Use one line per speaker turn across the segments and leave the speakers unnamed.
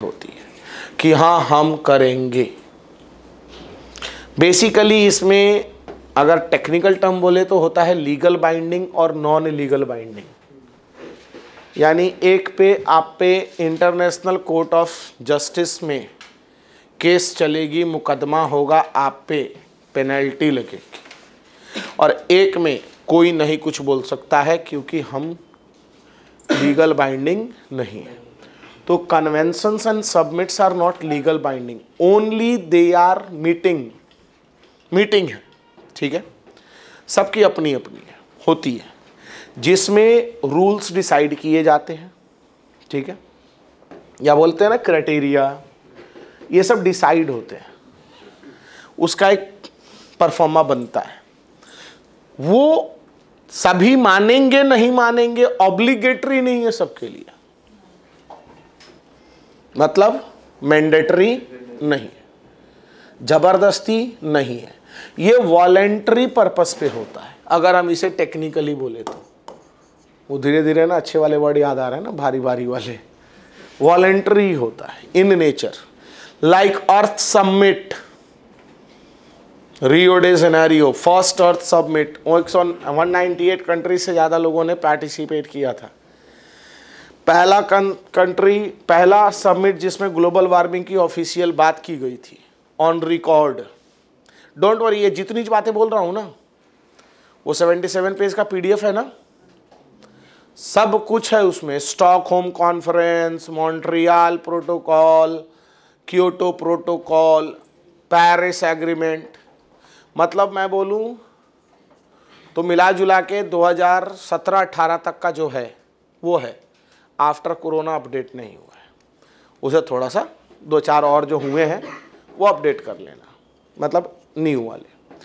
होती है कि हाँ हम करेंगे। बेसिकली इसमें अगर टेक्निकल टर्म बोले तो होता है लीगल बाइंडिंग और नॉन लीगल बाइंडिंग। यानी एक पे आप पे इंटरनेशनल कोर्ट ऑफ जस्टिस में केस चलेगी, मुकदमा होगा, आप पे पेनल्टी लगेगी, और एक में कोई नहीं कुछ बोल सकता है क्योंकि हम लीगल बाइंडिंग नहीं है। तो conventions and summits are not legal binding, only they are meeting है। ठीक है, सबकी अपनी अपनी है होती है, जिसमें रूल्स डिसाइड किए जाते हैं। ठीक है, या बोलते हैं ना क्राइटेरिया, ये सब डिसाइड होते हैं, उसका एक परफॉर्मा बनता है। वो सभी मानेंगे नहीं मानेंगे, ऑब्लिगेटरी नहीं है सबके लिए, मतलब मैंडेटरी नहीं है, जबरदस्ती नहीं है, ये वॉलेंट्री पर्पस पे होता है। अगर हम इसे टेक्निकली बोले तो वो धीरे धीरे ना अच्छे वाले वर्ड याद आ रहे हैं ना, भारी भारी वाले। वॉलेंट्री होता है in nature, like earth summit, Rio de Janeiro, first earth summit, 198 country से ज़्यादा लोगों ने पार्टिसिपेट किया था। पहला कंट्री, पहला समिट जिसमें ग्लोबल वार्मिंग की ऑफिशियल बात की गई थी, ऑन रिकॉर्ड। डोंट वरी, ये जितनी बातें बोल रहा हूँ ना, वो 77 पेज का PDF है ना, सब कुछ है उसमें। Stockholm conference, Montreal protocol, Kyoto protocol, Paris agreement. मतलब मैं बोलूं तो मिला जुला के 2017-18 तक का जो है वो है। आफ्टर कोरोना अपडेट नहीं हुआ है, उसे थोड़ा सा 2-4 और जो हुए हैं वो अपडेट कर लेना, मतलब न्यू वाले।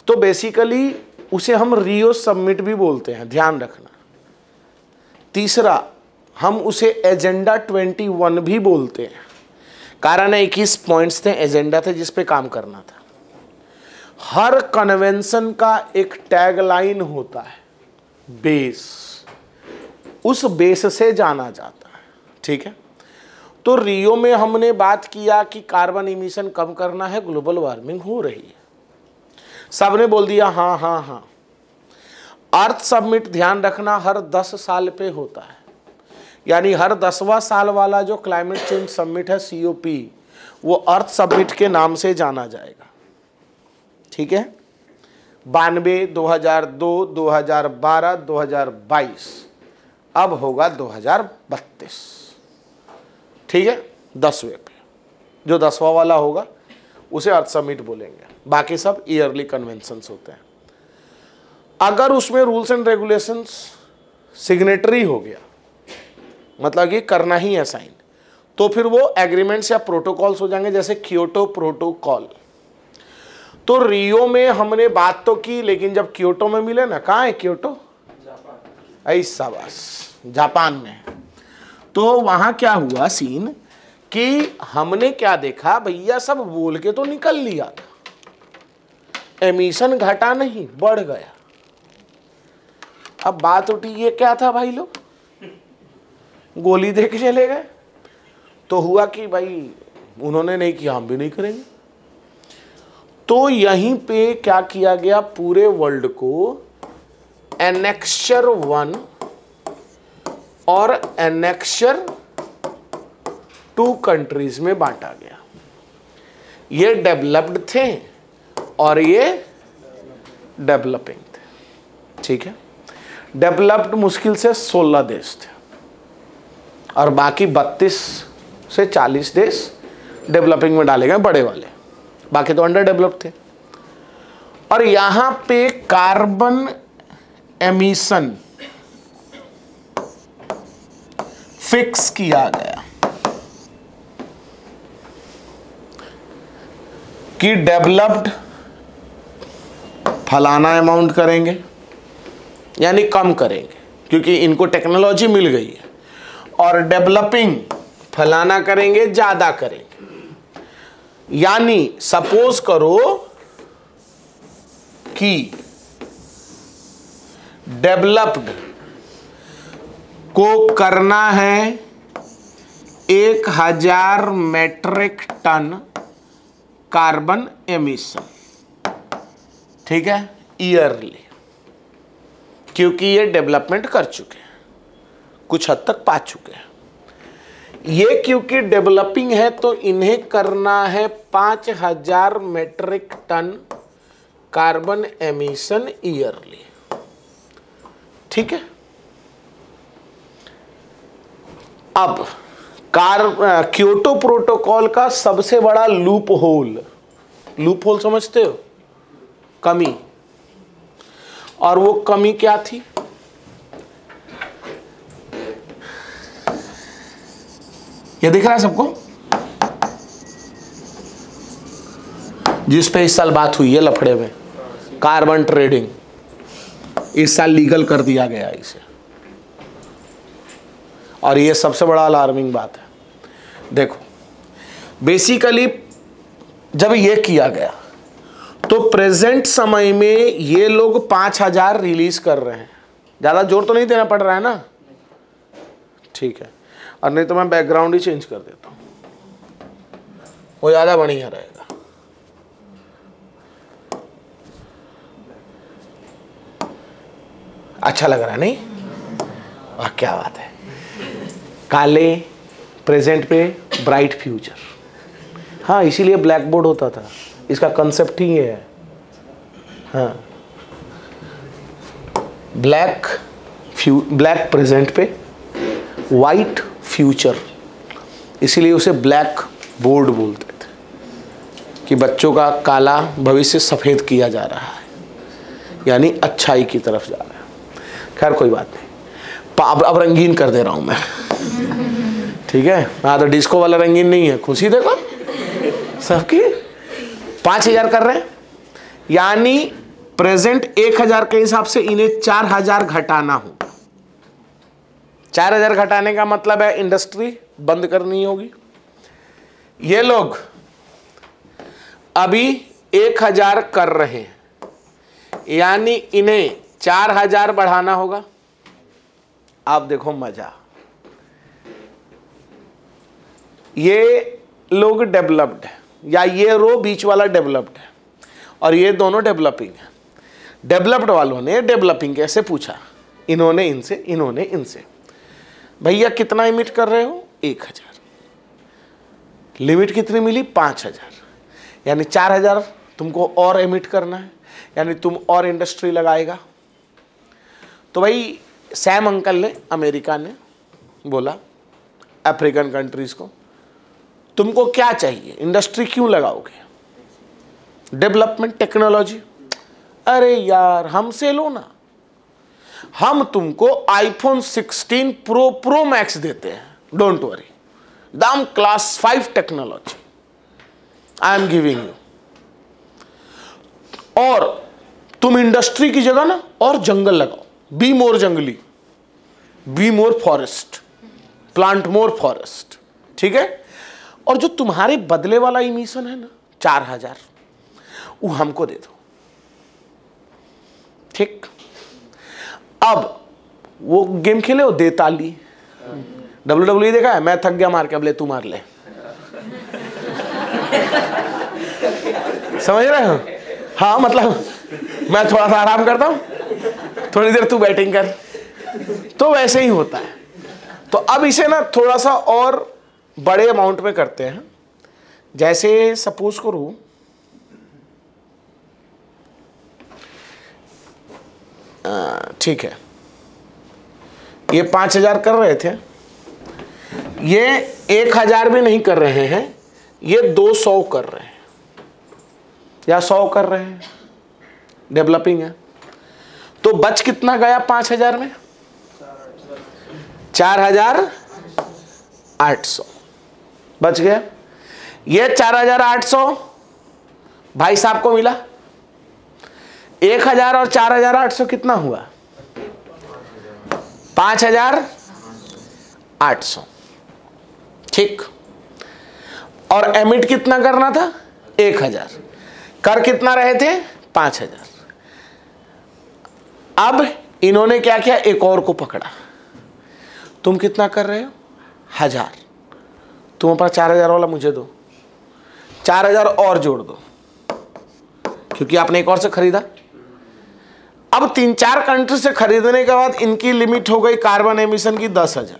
तो बेसिकली उसे हम रियो समिट भी बोलते हैं, ध्यान रखना। तीसरा, हम उसे एजेंडा 21 भी बोलते हैं। कारण है 21 पॉइंट्स थे, एजेंडा थे जिस पे काम करना था। हर कन्वेंशन का एक टैगलाइन होता है, बेस, उस बेस से जाना जाता है। ठीक है, तो रियो में हमने बात किया कि कार्बन इमिशन कम करना है, ग्लोबल वार्मिंग हो रही है, सबने बोल दिया हाँ हाँ हाँ। अर्थ समिट ध्यान रखना हर 10 साल पे होता है, यानी हर 10वां साल वाला जो क्लाइमेट चेंज समिट है COP, वो अर्थ समिट के नाम से जाना जाएगा। ठीक है, 92, 2002, 2012, 2022, अब होगा 2032। ठीक है, 10वें पे जो 10वां वाला होगा उसे अर्थ समिट बोलेंगे, बाकी सब ईयरली कन्वेंशंस होते हैं। अगर उसमें रूल्स एंड रेगुलेशंस सिग्नेटरी हो गया, मतलब कि करना ही है साइन, तो फिर वो एग्रीमेंट्स या प्रोटोकॉल्स हो जाएंगे, जैसे क्योटो प्रोटोकॉल। तो रियो में हमने बात तो की, लेकिन जब क्योटो में मिले ना, कहाँ है क्योटो? ऐसा बस जापान में। तो वहां क्या हुआ सीन कि हमने क्या देखा, भैया सब बोल के तो निकल लिया था, एमिशन घटा नहीं बढ़ गया। अब बात उठी, ये क्या था भाई, लोग गोली दे के चले गए। तो हुआ कि भाई उन्होंने नहीं किया, हम भी नहीं करेंगे। तो यहीं पे क्या किया गया, पूरे वर्ल्ड को एनेक्सचर 1 और एनेक्सचर 2 कंट्रीज में बांटा गया। ये डेवलप्ड थे और ये डेवलपिंग थे। ठीक है, डेवलप्ड मुश्किल से 16 देश थे और बाकी 32 से 40 देश डेवलपिंग में डाले गए, बड़े वाले, बाकी तो अंडर डेवलप्ड थे। और यहां पे कार्बन एमिशन फिक्स किया गया कि डेवलप्ड फलाना अमाउंट करेंगे, यानी कम करेंगे क्योंकि इनको टेक्नोलॉजी मिल गई है, और डेवलपिंग फलाना करेंगे, ज्यादा करेंगे। यानी सपोज करो कि डेवलप्ड को करना है 1000 मेट्रिक टन कार्बन एमिशन, ठीक है, ईयरली, क्योंकि ये डेवलपमेंट कर चुके हैं, कुछ हद तक पा चुके हैं। ये क्योंकि डेवलपिंग है तो इन्हें करना है 5000 metric tonne carbon emission yearly, ठीक है। अब क्योटो प्रोटोकॉल का सबसे बड़ा लूप होल समझते हो, कमी, और वो कमी क्या थी? ये दिख रहा है सबको, जिस पे इस साल बात हुई है लफड़े में, कार्बन ट्रेडिंग, इस साल लीगल कर दिया गया इसे, और ये सबसे बड़ा अलार्मिंग बात है। देखो बेसिकली जब ये किया गया तो प्रेजेंट समय में ये लोग 5000 रिलीज कर रहे हैं, ज़्यादा जोर तो नहीं देना पड़ रहा है ना, ठीक है, और नहीं तो मैं बैकग्राउंड ही चेंज कर देता हूँ, वो ज़्यादा बढ़िया रहेगा। अच्छा लग रहा है नहीं? वाह क्या बात है, काले प्रेजेंट पे ब्राइट फ्यूचर, हाँ इसीलिए ब्लैक बोर्ड होता था, इसका कंसेप्ट ही ये है। हाँ, ब्लैक प्रेजेंट पे वाइट फ्यूचर, इसीलिए उसे ब्लैक बोर्ड बोलते थे, कि बच्चों का काला भविष्य सफ़ेद किया जा रहा है, यानी अच्छाई की तरफ जा रहा है। खैर कोई बात नहीं, अब रंगीन कर दे रहा हूँ मैं, ठीक है। हाँ तो डिस्को वाला रंगीन नहीं है, खुशी देखो सबकी 5000 कर रहे हैं, यानी प्रेजेंट 1000 के हिसाब से इन्हें 4000 घटाना होगा। 4000 घटाने का मतलब है इंडस्ट्री बंद करनी होगी। ये लोग अभी 1000 कर रहे हैं, यानी इन्हें 4000 बढ़ाना होगा। आप देखो मजा, ये लोग डेवलप्ड है, या ये रो बीच वाला डेवलप्ड है और ये दोनों डेवलपिंग है। डेवलप्ड वालों ने डेवलपिंग कैसे पूछा, इन्होंने इनसे, इन्होंने इनसे, भैया कितना इमिट कर रहे हो? 1000, लिमिट कितनी मिली? 5000, यानी 4000 तुमको और इमिट करना है, यानी तुम और इंडस्ट्री लगाएगा। तो भाई सैम अंकल ने, अमेरिका ने बोला अफ्रीकन कंट्रीज को, तुमको क्या चाहिए, इंडस्ट्री क्यों लगाओगे? Development, technology. अरे यार हमसे लो ना, हम तुमको आईफोन 16 प्रो मैक्स देते हैं, डोंट वरी, दाम class 5 technology I am giving you, और तुम इंडस्ट्री की जगह ना और जंगल लगाओ, बी मोर जंगली, be more forest, plant more forest, ठीक है। और जो तुम्हारे बदले वाला इमिशन है ना 4000, वो हमको दे दो, ठीक। अब वो गेम खेले हो दे ताली, WWE देखा है, मैं थक गया मार के, अब ले तू मार ले, समझ रहे हो? हाँ मतलब मैं थोड़ा सा आराम करता हूं, थोड़ी देर तू बैटिंग कर, तो वैसे ही होता है। तो अब इसे ना थोड़ा सा और बड़े अमाउंट में करते हैं, जैसे सपोज करो ठीक है, ये 5000 कर रहे थे, ये 1000 भी नहीं कर रहे हैं, ये 200 कर रहे हैं या 100 कर रहे हैं, डेवलपिंग है। तो बच कितना गया 5000 में? 4800 बच गया। ये 4800 भाई साहब को मिला। 1000 और 4800 कितना हुआ? 5800, ठीक। और एमिट कितना करना था? 1000। कर कितना रहे थे? 5000। अब इन्होंने क्या किया? एक और को पकड़ा। तुम कितना कर रहे हो? 1000। तुम्हारे पास 4000 वाला मुझे दो, 4000 और जोड़ दो, क्योंकि आपने एक और से खरीदा। अब 3-4 कंट्री से खरीदने के बाद इनकी लिमिट हो गई कार्बन एमिशन की 10,000।